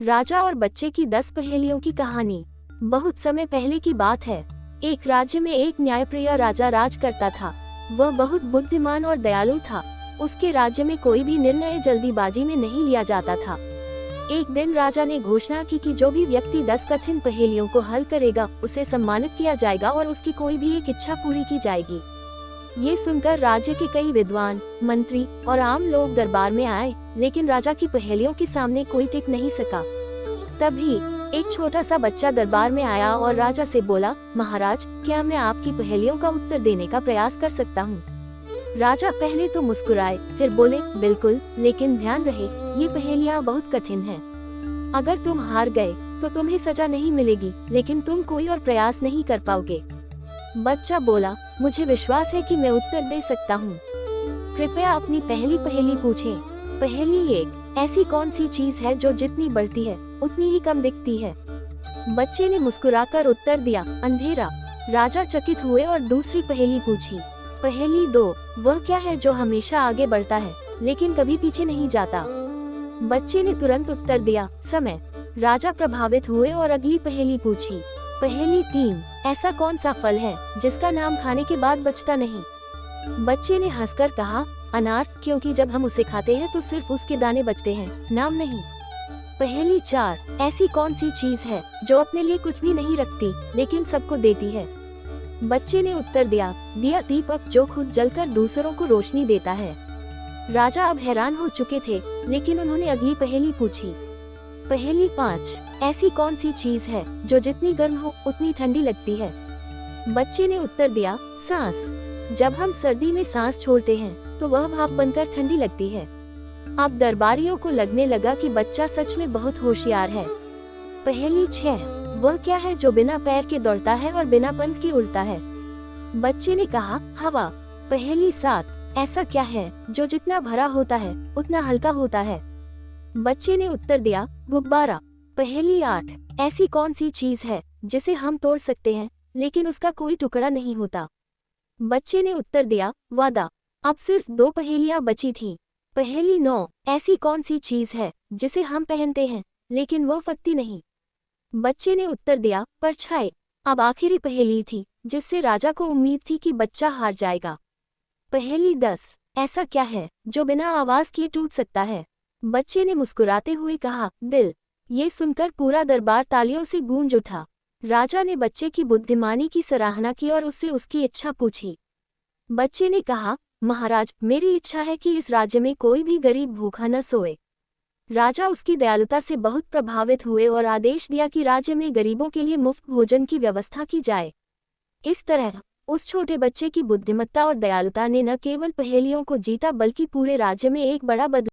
राजा और बच्चे की 10 पहेलियों की कहानी। बहुत समय पहले की बात है। एक राज्य में एक न्यायप्रिय राजा राज करता था। वह बहुत बुद्धिमान और दयालु था। उसके राज्य में कोई भी निर्णय जल्दीबाजी में नहीं लिया जाता था। एक दिन राजा ने घोषणा की कि जो भी व्यक्ति 10 कठिन पहेलियों को हल करेगा उसे सम्मानित किया जाएगा और उसकी कोई भी एक इच्छा पूरी की जाएगी। ये सुनकर राज्य के कई विद्वान, मंत्री और आम लोग दरबार में आए, लेकिन राजा की पहेलियों के सामने कोई टिक नहीं सका। तभी एक छोटा सा बच्चा दरबार में आया और राजा से बोला, महाराज, क्या मैं आपकी पहेलियों का उत्तर देने का प्रयास कर सकता हूँ? राजा पहले तो मुस्कुराए, फिर बोले, बिल्कुल, लेकिन ध्यान रहे, ये पहेलियाँ बहुत कठिन हैं। अगर तुम हार गए तो तुम्हें सजा नहीं मिलेगी, लेकिन तुम कोई और प्रयास नहीं कर पाओगे। बच्चा बोला, मुझे विश्वास है कि मैं उत्तर दे सकता हूँ। कृपया अपनी पहली पहेली पूछें। पहेली 1, ऐसी कौन सी चीज है जो जितनी बढ़ती है उतनी ही कम दिखती है? बच्चे ने मुस्कुराकर उत्तर दिया, अंधेरा। राजा चकित हुए और दूसरी पहेली पूछी। पहेली 2, वह क्या है जो हमेशा आगे बढ़ता है लेकिन कभी पीछे नहीं जाता? बच्चे ने तुरंत उत्तर दिया, समय। राजा प्रभावित हुए और अगली पहेली पूछी। पहेली 3, ऐसा कौन सा फल है जिसका नाम खाने के बाद बचता नहीं? बच्चे ने हंसकर कहा, अनार, क्योंकि जब हम उसे खाते हैं तो सिर्फ उसके दाने बचते हैं, नाम नहीं। पहेली 4, ऐसी कौन सी चीज है जो अपने लिए कुछ भी नहीं रखती लेकिन सबको देती है? बच्चे ने उत्तर दिया, दिया, दीपक, जो खुद जलकर दूसरों को रोशनी देता है। राजा अब हैरान हो चुके थे, लेकिन उन्होंने अगली पहेली पूछी। पहेली 5, ऐसी कौन सी चीज है जो जितनी गर्म हो उतनी ठंडी लगती है? बच्चे ने उत्तर दिया, सांस। जब हम सर्दी में सांस छोड़ते हैं तो वह भाप बनकर ठंडी लगती है। अब दरबारियों को लगने लगा कि बच्चा सच में बहुत होशियार है। पहेली 6, वह क्या है जो बिना पैर के दौड़ता है और बिना पंख के उड़ता है? बच्चे ने कहा, हवा। पहेली 7, ऐसा क्या है जो जितना भरा होता है उतना हल्का होता है? बच्चे ने उत्तर दिया, गुब्बारा। पहेली 8, ऐसी कौन सी चीज है जिसे हम तोड़ सकते हैं लेकिन उसका कोई टुकड़ा नहीं होता? बच्चे ने उत्तर दिया, वादा। अब सिर्फ 2 पहेलियां बची थीं। पहेली 9, ऐसी कौन सी चीज है जिसे हम पहनते हैं लेकिन वो फटती नहीं? बच्चे ने उत्तर दिया, परछाई। अब आखिरी पहेली थी जिससे राजा को उम्मीद थी कि बच्चा हार जाएगा। पहेली 10, ऐसा क्या है जो बिना आवाज किए टूट सकता है? बच्चे ने मुस्कुराते हुए कहा, दिल। ये सुनकर पूरा दरबार तालियों से गूंज उठा। राजा ने बच्चे की बुद्धिमानी की सराहना की और उससे उसकी इच्छा पूछी। बच्चे ने कहा, महाराज, मेरी इच्छा है कि इस राज्य में कोई भी गरीब भूखा न सोए। राजा उसकी दयालुता से बहुत प्रभावित हुए और आदेश दिया कि राज्य में गरीबों के लिए मुफ्त भोजन की व्यवस्था की जाए। इस तरह उस छोटे बच्चे की बुद्धिमत्ता और दयालुता ने न केवल पहेलियों को जीता बल्कि पूरे राज्य में एक बड़ा बदलाव